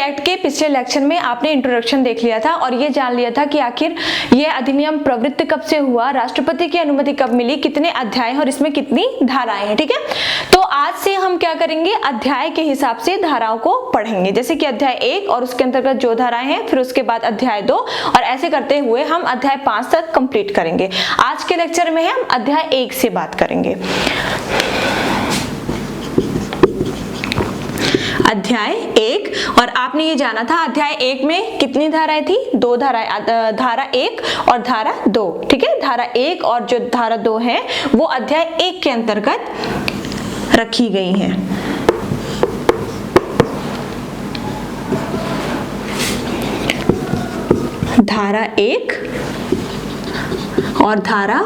Act के पिछले lecture में आपने इंट्रोडक्शन देख लिया था और ये जान लिया था कि आखिर ये अधिनियम प्रवृत्त कब से हुआ, राष्ट्रपति की अनुमति कब मिली, कितने अध्याय और इसमें कितनी धाराएं हैं। ठीक है, तो आज से हम क्या करेंगे, अध्याय के हिसाब से धाराओं को पढ़ेंगे। जैसे कि अध्याय 1 और उसके अंतर्गत जो धाराएं हैं, फिर उसके बाद अध्याय 2 और ऐसे करते हुए हम अध्याय 5 तक कंप्लीट करेंगे। आज के लेक्चर में हम अध्याय 1 से बात करेंगे। अध्याय 1, और आपने ये जाना था अध्याय 1 में कितनी धाराएं थी, 2 धाराएं, धारा 1 और धारा 2। ठीक है, धारा 1 और जो धारा 2 है वो अध्याय 1 के अंतर्गत रखी गई हैं। धारा 1 और धारा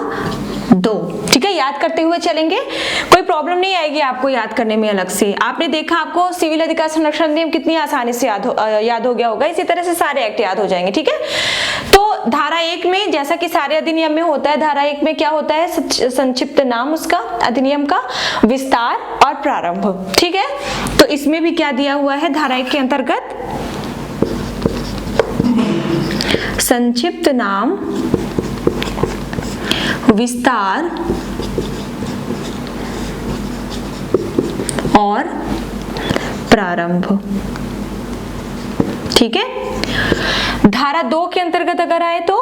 2। ठीक है, याद करते हुए चलेंगे, कोई प्रॉब्लम नहीं आएगी आपको याद करने में। अलग से आपने देखा आपको सिविल अधिकार संरक्षण अधिनियम कितनी आसानी से याद हो गया होगा, इसी तरह से सारे एक्ट याद हो जाएंगे। ठीक है, तो धारा 1 में जैसा कि सारे अधिनियम में होता है, धारा 1 में क्या होता है, संक्षिप्त नाम उसका अधिनियम का, विस्तार और प्रारंभ। ठीक है, तो इसमें भी क्या दिया हुआ है धारा 1 के अंतर्गत, संक्षिप्त नाम, विस्तार और प्रारंभ। ठीक है, धारा 2 के अंतर्गत अगर आए तो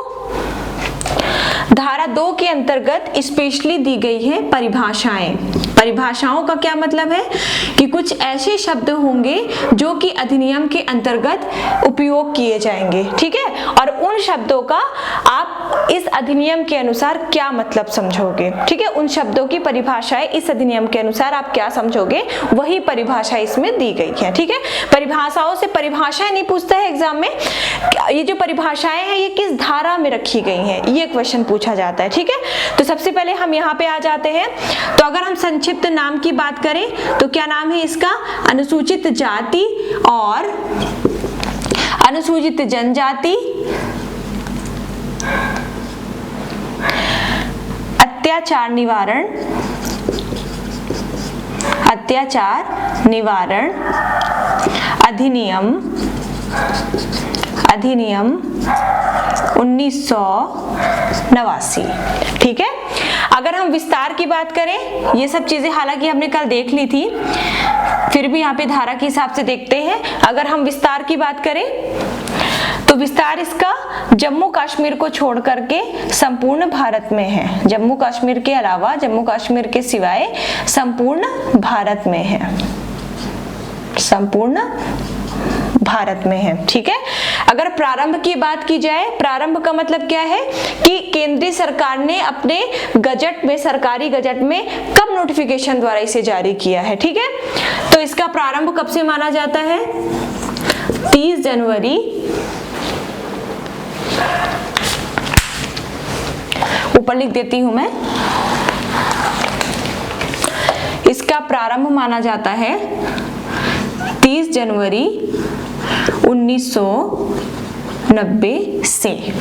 धारा 2 के अंतर्गत स्पेशली दी गई है परिभाषाएं। परिभाषाओं का क्या मतलब है कि कुछ ऐसे शब्द होंगे जो कि अधिनियम के अंतर्गत उपयोग किए जाएंगे। ठीक है, और उन शब्दों का आप इस अधिनियम के अनुसार क्या मतलब समझोगे। ठीक है, उन शब्दों की परिभाषाएं इस अधिनियम के अनुसार आप क्या समझोगे, वही परिभाषा इसमें दी गई है। ठीक है, परिभाषाओं से परिभाषाएं नहीं पूछता है एग्जाम में, ये जो परिभाषाएं हैं ये किस धारा में रखी गई हैं, ये क्वेश्चन पूछा जाता है। ठीक है, तो सबसे पहले हम यहाँ पे आ जाते हैं। तो अगर हम संक्षिप्त नाम की बात करें तो क्या नाम है इसका, अनुसूचित जाति और अनुसूचित जनजाति, अत्याचार निवारण, अत्याचार निवारण अधिनियम, अधिनियम 1989। ठीक है, अगर हम विस्तार की बात करें, ये सब चीजें हालांकि हमने कल देख ली थी, फिर भी यहाँ पे धारा के हिसाब से देखते हैं। अगर हम विस्तार की बात करें तो विस्तार इसका जम्मू कश्मीर को छोड़ करके संपूर्ण भारत में है। जम्मू कश्मीर के अलावा, जम्मू कश्मीर के सिवाय संपूर्ण भारत में है, संपूर्ण भारत में है। ठीक है, अगर प्रारंभ की बात की जाए, प्रारंभ का मतलब क्या है कि केंद्रीय सरकार ने अपने गजट में, सरकारी गजट में कब नोटिफिकेशन द्वारा इसे जारी किया है। ठीक है, तो इसका प्रारंभ कब से माना जाता है, 30 जनवरी, ऊपर लिख देती हूं मैं, इसका प्रारंभ माना जाता है 30 जनवरी 1990 से।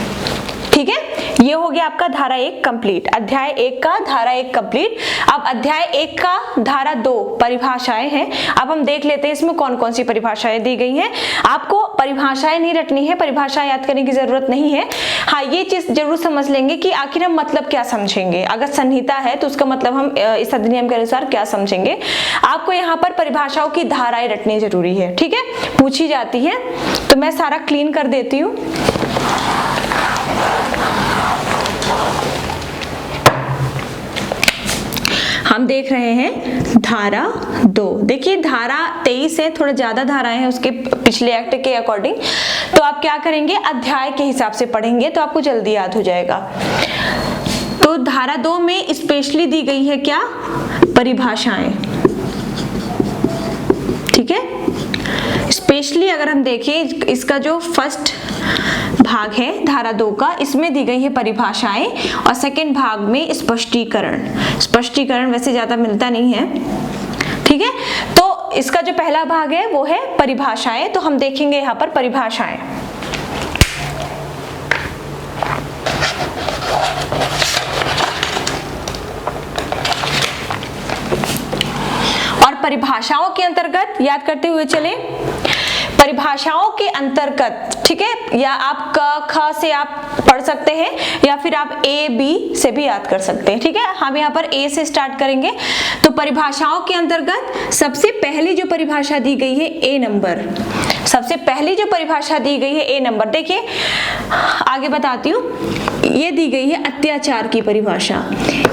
ठीक है, ये हो गया आपका धारा 1 कंप्लीट, अध्याय 1 का धारा 1 कंप्लीट। अब अध्याय 1 का धारा 2 परिभाषाएं हैं। अब हम देख लेते हैं इसमें कौन कौन सी परिभाषाएं दी गई हैं। आपको परिभाषाएं नहीं रटनी है, परिभाषाएं याद करने की जरूरत नहीं है। हाँ, ये चीज जरूर समझ लेंगे कि आखिर हम मतलब क्या समझेंगे। अगर संहिता है तो उसका मतलब हम इस अधिनियम के अनुसार क्या समझेंगे। आपको यहाँ पर परिभाषाओं की धाराएं रटनी जरूरी है। ठीक है, पूछी जाती है, तो मैं सारा क्लीन कर देती हूँ। हम देख रहे हैं धारा 2। देखिए धारा 23 है, थोड़ा ज्यादा धाराएं हैं उसके पिछले एक्ट के अकॉर्डिंग, तो आप क्या करेंगे, अध्याय के हिसाब से पढ़ेंगे तो आपको जल्दी याद हो जाएगा। तो धारा 2 में स्पेशली दी गई है क्या, परिभाषाएं। ठीक है, स्पेशली अगर हम देखें इसका जो फर्स्ट भाग है धारा 2 का, इसमें दी गई है परिभाषाएं और सेकंड भाग में स्पष्टीकरण। स्पष्टीकरण वैसे ज्यादा मिलता नहीं है। ठीक है, तो इसका जो पहला भाग है वो है परिभाषाएं, तो हम देखेंगे यहाँ पर परिभाषाएं। और परिभाषाओं के अंतर्गत याद करते हुए चले, परिभाषाओं के अंतर्गत, ठीक है, या आप क ख से आप पढ़ सकते हैं या फिर आप ए बी से भी याद कर सकते हैं, ठीक है। हम यहाँ पर ए से स्टार्ट करेंगे। तो परिभाषाओं के अंतर्गत सबसे पहली जो परिभाषा दी गई है ए नंबर, सबसे पहली जो परिभाषा दी गई है ए नंबर, देखिए आगे बताती हूँ, ये दी गई है अत्याचार की परिभाषा।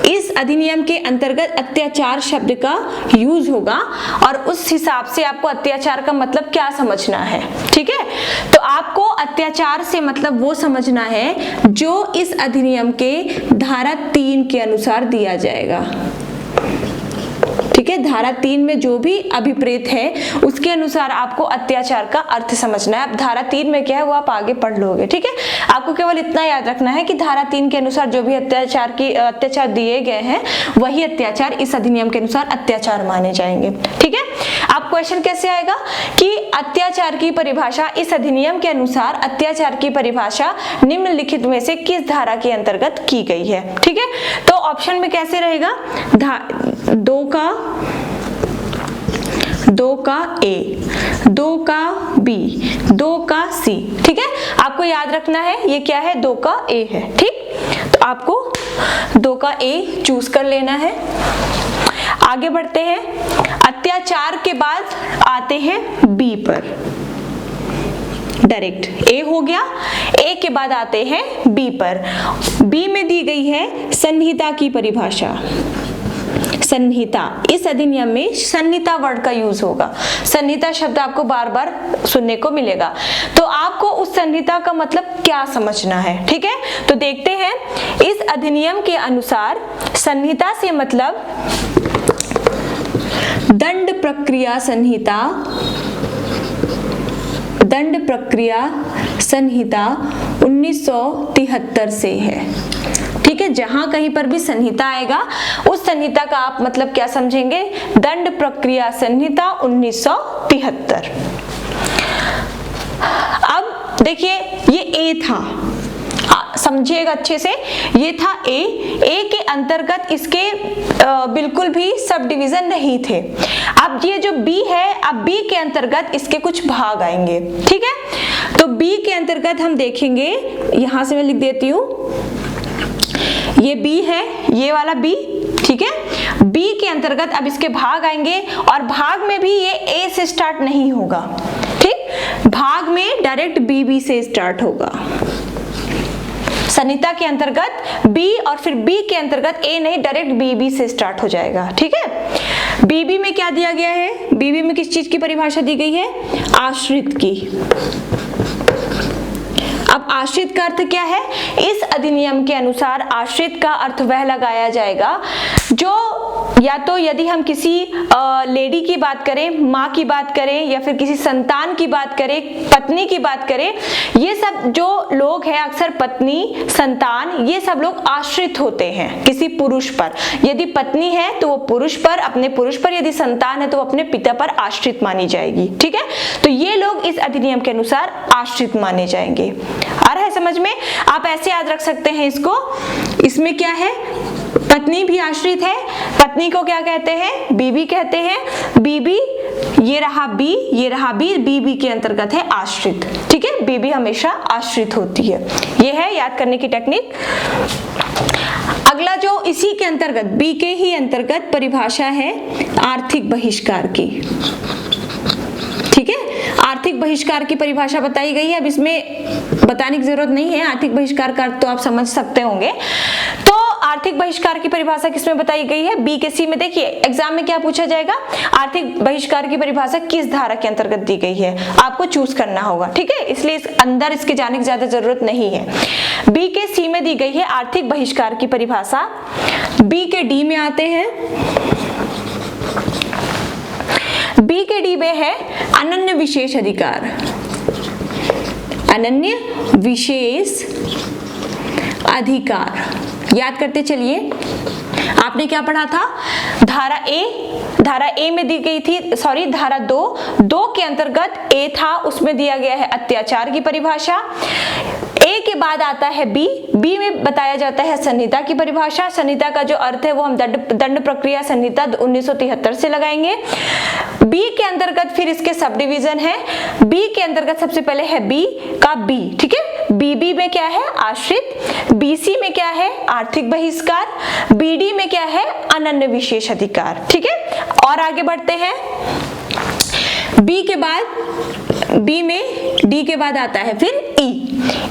इस अधिनियम के अंतर्गत अत्याचार शब्द का यूज होगा और उस हिसाब से आपको अत्याचार का मतलब क्या समझना है, ठीक है। तो आपको अत्याचार से मतलब वो समझना है जो इस अधिनियम के धारा 3 के अनुसार दिया जाएगा, ठीक है। धारा 3 में जो भी अभिप्रेत है उसके अनुसार आपको अत्याचार का अर्थ समझना है। अब धारा 3 में क्या है वो आप आगे पढ़ लोगे, ठीक है। आपको केवल इतना याद रखना है कि धारा 3 के अनुसार जो भी अत्याचार दिए गए हैं वही अत्याचार इस अधिनियम के अनुसार अत्याचार माने जाएंगे, ठीक है। अब क्वेश्चन कैसे आएगा कि अत्याचार की परिभाषा, इस अधिनियम के अनुसार अत्याचार की परिभाषा निम्नलिखित में से किस धारा के अंतर्गत की गई है, ठीक है। तो ऑप्शन में कैसे रहेगा, 2 का ए, 2 का बी, 2 का सी, ठीक है। आपको याद रखना है ये क्या है, 2 का ए है, ठीक। तो आपको 2 का ए चूज कर लेना है। आगे बढ़ते हैं, अत्याचार के बाद आते हैं बी पर, डायरेक्ट ए हो गया, ए के बाद आते हैं बी पर। बी में दी गई है संहिता की परिभाषा। संहिता, इस अधिनियम में संहिता वर्ड का यूज होगा। संहिता शब्द आपको बार बार सुनने को मिलेगा, तो आपको उस संहिता का मतलब क्या समझना है, ठीक है। तो देखते हैं, इस अधिनियम के अनुसार संहिता से मतलब दंड प्रक्रिया संहिता, दंड प्रक्रिया संहिता 1973 से है, ठीक है। जहां कहीं पर भी संहिता आएगा उस संहिता का आप मतलब क्या समझेंगे, दंड प्रक्रिया संहिता 1973। अब देखिए ये ए था, समझिएगा अच्छे से, ये था ए के अंतर्गत इसके बिल्कुल भी सब डिवीजन नहीं थे। अब ये जो बी है, अब बी के अंतर्गत इसके कुछ भाग आएंगे, ठीक है। तो बी के अंतर्गत हम देखेंगे, यहां से मैं लिख देती हूं, ये बी है, ये वाला बी, ठीक है। बी के अंतर्गत अब इसके भाग आएंगे और भाग में भी ये ए से स्टार्ट नहीं होगा, ठीक। भाग में डायरेक्ट बी से स्टार्ट होगा। संहिता के अंतर्गत बी और फिर बी के अंतर्गत ए नहीं, डायरेक्ट बी से स्टार्ट हो जाएगा, ठीक है। बीबी में क्या दिया गया है, बीबी में किस चीज की परिभाषा दी गई है, आश्रित की। अब आश्रित का अर्थ क्या है, इस अधिनियम के अनुसार आश्रित का अर्थ वह लगाया जाएगा जो या तो यदि हम किसी लेडी की बात करें, माँ की बात करें या फिर किसी संतान की बात करें, पत्नी की बात करें, ये सब जो लोग हैं अक्सर पत्नी, संतान, ये सब लोग आश्रित होते हैं किसी पुरुष पर। यदि पत्नी है तो वो पुरुष पर, अपने पुरुष पर, यदि संतान है तो वो अपने पिता पर आश्रित मानी जाएगी, ठीक है। तो ये लोग इस अधिनियम के अनुसार आश्रित माने जाएंगे। आ रहा है समझ में, आप ऐसे याद रख सकते हैं इसको। इसमें क्या है, पत्नी भी आश्रित है, पत्नी को क्या कहते हैं, बीबी कहते हैं। बीबी, ये रहा बी, ये रहा बी, बीबी के अंतर्गत है आश्रित, ठीक है। बीबी हमेशा आश्रित होती है, ये है याद करने की टेक्निक। अगला जो इसी के अंतर्गत, बी के ही अंतर्गत परिभाषा है आर्थिक बहिष्कार की, ठीक है। आर्थिक बहिष्कार की परिभाषा बताई गई है, अब इसमें बताने की जरूरत नहीं है, आर्थिक बहिष्कार का तो आप समझ सकते होंगे। तो आर्थिक बहिष्कार की परिभाषा किसमें बताई गई है, बी के सी में। देखिए एग्जाम में क्या पूछा जाएगा, आर्थिक बहिष्कार की परिभाषा किस धारा के अंतर्गत दी गई है, आपको चूज करना होगा, ठीक है। इसलिए इस अंदर इसके जाने की ज्यादा जरूरत नहीं है। बी के सी में दी गई है आर्थिक बहिष्कार की परिभाषा। बी के डी में आते हैं, बी के डी में है अनन्य विशेष अधिकार, अनन्य विशेष अधिकार। याद करते चलिए, आपने क्या पढ़ा था, धारा ए में दी गई थी, सॉरी धारा 2 के अंतर्गत ए था, उसमें दिया गया है अत्याचार की परिभाषा। ए ए के बाद आता है बी। बी में बताया जाता है संहिता की परिभाषा। संहिता का जो अर्थ है वो हम दंड प्रक्रिया संहिता 1973 से लगाएंगे। बी के अंतर्गत फिर इसके सब डिवीजन है। बी के अंतर्गत सबसे पहले है बी का बी, ठीक है। बीबी में क्या है? आश्रित। बीसी में क्या है? आर्थिक बहिष्कार। बीडी में क्या है? अनन्य विशेष अधिकार, ठीक है। और आगे बढ़ते हैं। बी के बाद, बी में डी के बाद आता है फिर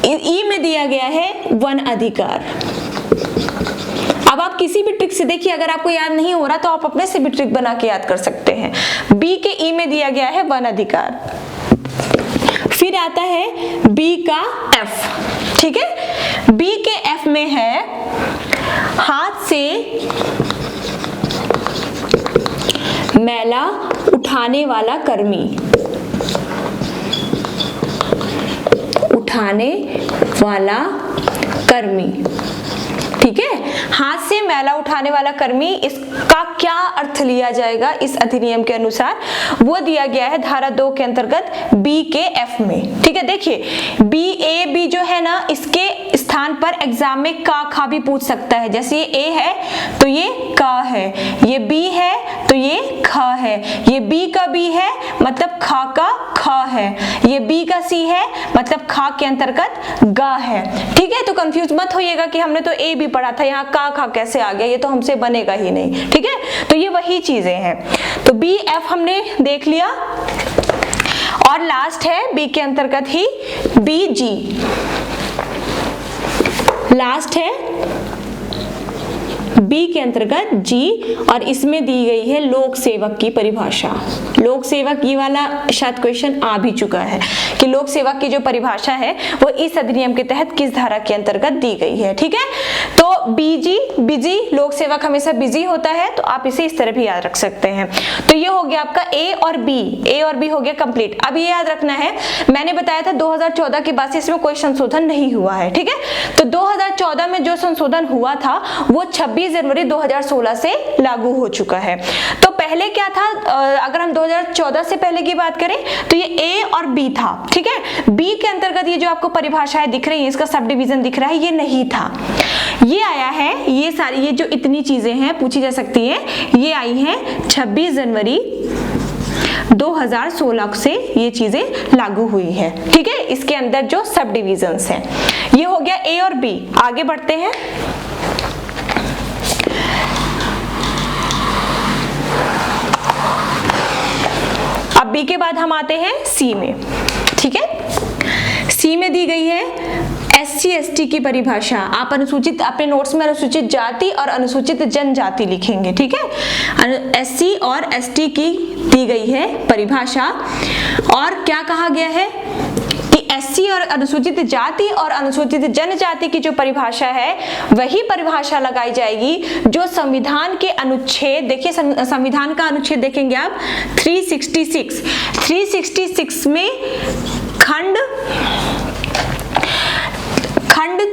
ई में दिया गया है वन अधिकार। अब आप किसी भी ट्रिक से देखिए, अगर आपको याद नहीं हो रहा तो आप अपने से भी ट्रिक बना के याद कर सकते हैं। बी के ई में दिया गया है वन अधिकार। फिर आता है बी का एफ, ठीक है। बी के एफ में है हाथ से मैला उठाने वाला कर्मी, उठाने वाला कर्मी, ठीक है। हाथ से मैला उठाने वाला कर्मी, इसका क्या अर्थ लिया जाएगा इस अधिनियम के अनुसार, वो दिया गया है धारा 2 के अंतर्गत बी के एफ में, ठीक है। देखिए बी ए बी जो है ना, इसके स्थान पर एग्जाम में का खा भी पूछ सकता है। जैसे ये ए है तो ये का है, ये बी है तो ये खा है, ये बी का बी है मतलब खा का खा है, ये बी का सी है मतलब खा के अंतर्गत गा है, ठीक है। तो कंफ्यूज मत होइएगा कि हमने तो ए भी पढ़ा था, यहाँ का खा कैसे आ गया, ये तो हमसे बनेगा ही नहीं, ठीक है। तो ये वही चीजें हैं। तो बी एफ हमने देख लिया। और लास्ट है बी के अंतर्गत ही बी जी, लास्ट है बी के अंतर्गत जी, और इसमें दी गई है लोक सेवक की परिभाषा। लोक सेवक, ये वाला शायद क्वेश्चन आ भी चुका है कि लोक सेवक की जो परिभाषा है वो इस अधिनियम के तहत किस धारा के अंतर्गत दी गई है, ठीक है। तो बीजी, बिजी, लोक सेवक हमेशा बिजी होता है, तो आप इसे इस तरह भी याद रख सकते हैं। तो ये हो गया आपका ए और बी, ए और बी हो गया कंप्लीट। अब ये याद रखना है, मैंने बताया था 2014 के बाद से इसमें कोई संशोधन नहीं हुआ है, ठीक है। तो 2014 में जो संशोधन हुआ था वो 26 जनवरी 2016 से लागू हो चुका है। तो पहले क्या था, अगर हम 2014 से पहले की बात करें तो ये ए और बी था, ठीक है। बी के अंतर्गत ये जो आपको परिभाषाएं दिख रही है, इसका सब डिवीजन दिख रहा है, ये नहीं था। ये आया है, ये सारी, ये जो इतनी चीजें हैं पूछी जा सकती है, ये आई हैं 26 जनवरी 2016 से ये चीजें लागू हुई है, ठीक है। इसके अंदर जो सब डिवीजन्स हैं, ये हो गया ए और बी। आगे बढ़ते हैं। अब बी के बाद हम आते हैं सी में, ठीक है। सी में दी गई है एससी एसटी की परिभाषा। आप अनुसूचित, अपने नोट्स में अनुसूचित जाति और अनुसूचित जनजाति लिखेंगे, ठीक है। एससी और एसटी की दी गई है परिभाषा। और क्या कहा गया है कि एससी और अनुसूचित जाति और अनुसूचित जनजाति की जो परिभाषा है वही परिभाषा लगाई जाएगी जो संविधान के अनुच्छेद, देखिए संविधान का अनुच्छेद देखेंगे आप 366 में खंड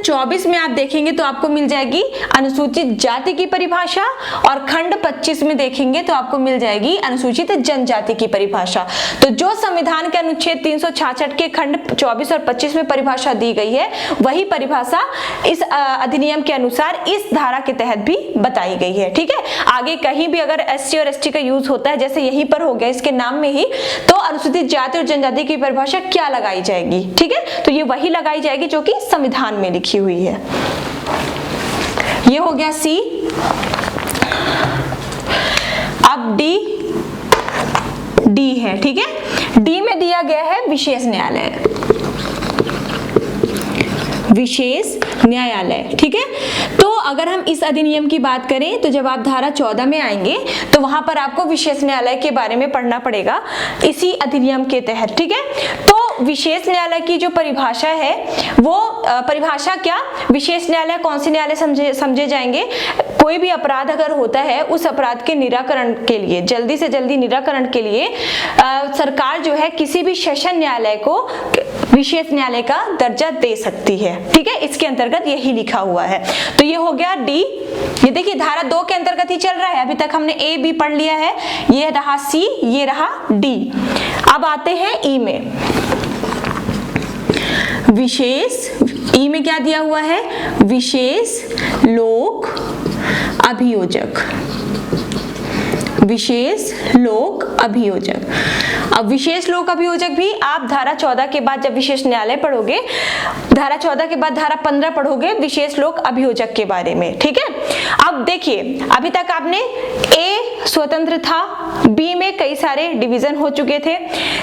24 में आप देखेंगे तो आपको मिल जाएगी अनुसूचित जाति की परिभाषा, और खंड 25 में देखेंगे तो आपको मिल जाएगी अनुसूचित जनजाति की परिभाषा। तो जो संविधान के अनुच्छेद 366 के खंड 24 और 25 में परिभाषा दी गई है वही परिभाषा इस अधिनियम के अनुसार इस धारा के तहत भी बताई गई है, ठीक है। आगे कहीं भी अगर एससी और एसटी का यूज होता है, जैसे यहीं पर हो गया इसके नाम में ही, तो अनुसूचित जाति और जनजाति की परिभाषा क्या लगाई जाएगी, ठीक है। तो ये वही लगाई जाएगी जो कि संविधान में लिखी हुई है। ये हो गया सी। अब डी है, ठीक है। डी में दिया गया है विशेष न्यायालय, विशेष न्यायालय, ठीक है। तो अगर हम इस अधिनियम की बात करें तो जब आप धारा 14 में आएंगे तो वहां पर आपको विशेष न्यायालय के बारे में पढ़ना पड़ेगा इसी अधिनियम के तहत, ठीक है। तो विशेष न्यायालय की जो परिभाषा है वो परिभाषा क्या, विशेष न्यायालय कौन से न्यायालय समझे जाएंगे, कोई भी अपराध अगर होता है उस अपराध के निराकरण के लिए, जल्दी से जल्दी निराकरण के लिए सरकार जो है किसी भी सेशन न्यायालय को विशेष न्यायालय का दर्जा दे सकती है, ठीक है। इसके अंतर्गत यही लिखा हुआ है। तो ये हो गया डी। ये देखिए धारा 2 के अंतर्गत ही चल रहा है, अभी तक हमने ए बी पढ़ लिया है, ये रहा सी, ये रहा डी। अब आते हैं ई में। विशेष, ई में क्या दिया हुआ है, विशेष लोक अभियोजक, विशेष लोक अभियोजक। अब विशेष लोक अभियोजक भी आप धारा 14 के बाद जब विशेष न्यायालय पढ़ोगे, धारा 14 के बाद धारा 15 पढ़ोगे विशेष लोक अभियोजक के बारे में, ठीक है। अब देखिए, अभी तक आपने ए स्वतंत्र था, बी में कई सारे डिवीजन हो चुके थे,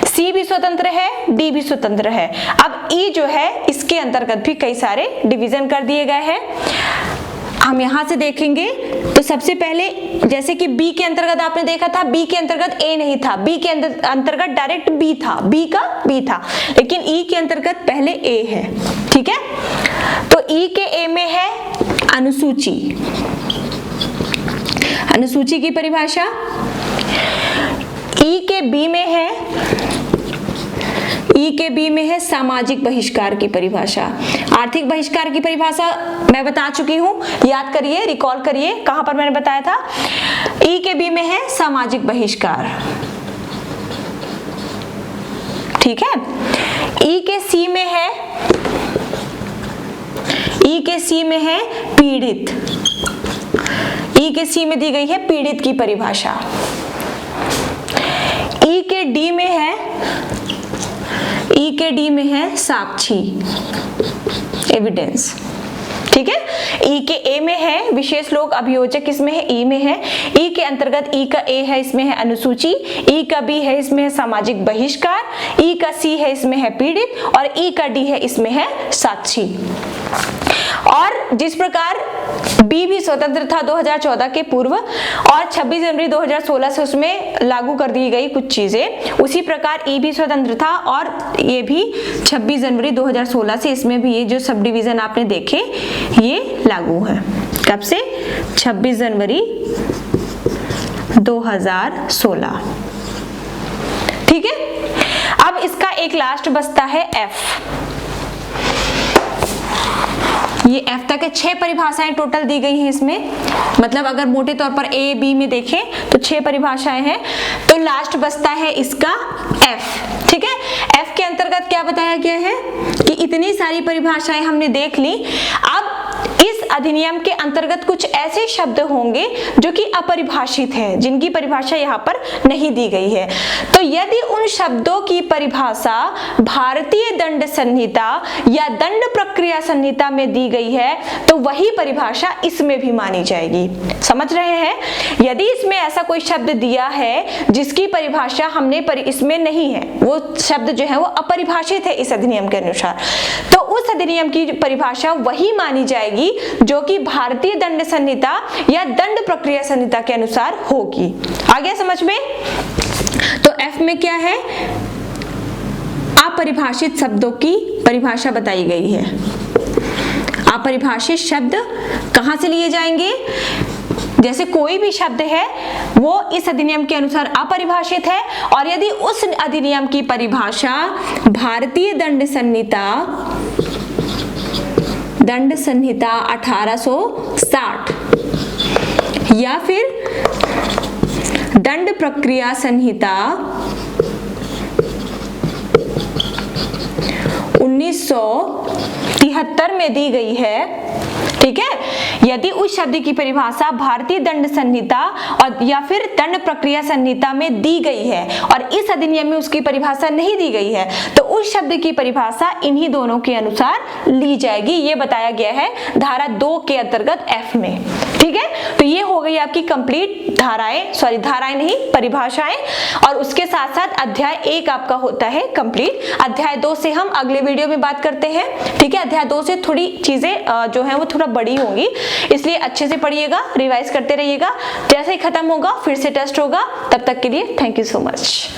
सी भी स्वतंत्र है, डी भी स्वतंत्र है। अब ई जो है इसके अंतर्गत भी कई सारे डिवीजन कर दिए गए हैं। हम यहां से देखेंगे तो सबसे पहले जैसे कि बी के अंतर्गत आपने देखा था, बी के अंतर्गत ए नहीं था, बी के अंतर्गत डायरेक्ट बी था, बी का बी था, लेकिन ई के अंतर्गत पहले ए है, ठीक है। तो ई के ए में है अनुसूची, अनुसूची की परिभाषा। ई के बी में है, ई के बी में है सामाजिक बहिष्कार की परिभाषा। आर्थिक बहिष्कार की परिभाषा मैं बता चुकी हूं, याद करिए, रिकॉल करिए कहां पर मैंने बताया था। ई के बी में है सामाजिक बहिष्कार, ठीक है। ई के सी में है, ई के सी में है पीड़ित, ई के सी में दी गई है पीड़ित की परिभाषा। ई के डी में है, ई के डी में है साक्षी, एविडेंस, ठीक है। ई के ए में है विशेष लोक अभियोजक, इसमें है ई में है। ई के अंतर्गत ई का ए है, इसमें है अनुसूची। ई का बी है, इसमें है सामाजिक बहिष्कार। ई का सी है, इसमें है पीड़ित, और ई का डी है, इसमें है साक्षी। और जिस प्रकार बी भी स्वतंत्र था 2014 के पूर्व और 26 जनवरी 2016 से उसमें लागू कर दी गई कुछ चीजें, उसी प्रकार ई भी स्वतंत्र था और ये भी 26 जनवरी 2016 से इसमें भी ये जो सब डिवीजन आपने देखे ये लागू है। कब से? 26 जनवरी 2016, ठीक है। अब इसका एक लास्ट बचता है एफ। ये एफ तक 6 परिभाषाएं टोटल दी गई हैं इसमें, मतलब अगर मोटे तौर पर ए बी में देखें तो 6 परिभाषाएं हैं, तो लास्ट बचता है इसका एफ, ठीक है। एफ के अंतर्गत क्या बताया गया है कि इतनी सारी परिभाषाएं हमने देख ली, अब इस अधिनियम के अंतर्गत कुछ ऐसे शब्द होंगे जो कि अपरिभाषित हैं, जिनकी परिभाषा यहाँ पर नहीं दी गई है। तो यदि उन शब्दों की परिभाषा भारतीय दंड संहिता या दंड प्रक्रिया संहिता में दी गई है तो वही परिभाषा इसमें भी मानी जाएगी। समझ रहे हैं? यदि इसमें ऐसा कोई शब्द दिया है जिसकी परिभाषा हमने इसमें नहीं है, वो शब्द जो है वो अपरिभाषित है इस अधिनियम के अनुसार, तो उस अधिनियम की परिभाषा वही मानी जाएगी जो कि भारतीय दंड संहिता या दंड प्रक्रिया संहिता के अनुसार होगी। आ गया समझ में? तो एफ में क्या है? अपरिभाषित शब्दों की परिभाषा बताई गई है। अपरिभाषित शब्द कहां से लिए जाएंगे? जैसे कोई भी शब्द है वो इस अधिनियम के अनुसार अपरिभाषित है और यदि उस अधिनियम की परिभाषा भारतीय दंड संहिता 1860 या फिर दंड प्रक्रिया संहिता 1973 में दी गई है, ठीक है। यदि उस शब्द की परिभाषा भारतीय दंड संहिता और या फिर दंड प्रक्रिया संहिता में दी गई है और इस अधिनियम में उसकी परिभाषा नहीं दी गई है तो उस शब्द की परिभाषा इन्हीं दोनों के अनुसार ली जाएगी। ये बताया गया है धारा 2 के अंतर्गत एफ में, ठीक है। तो ये हो गई आपकी कंप्लीट धाराएं नहीं, परिभाषाएं, और उसके साथ साथ अध्याय 1 आपका होता है कंप्लीट। अध्याय 2 से हम अगले वीडियो में बात करते हैं, ठीक है। अध्याय 2 से थोड़ी चीजें जो है वो थोड़ा बड़ी होंगी, इसलिए अच्छे से पढ़िएगा, रिवाइज करते रहिएगा। जैसे ही खत्म होगा फिर से टेस्ट होगा। तब तक के लिए थैंक यू सो मच।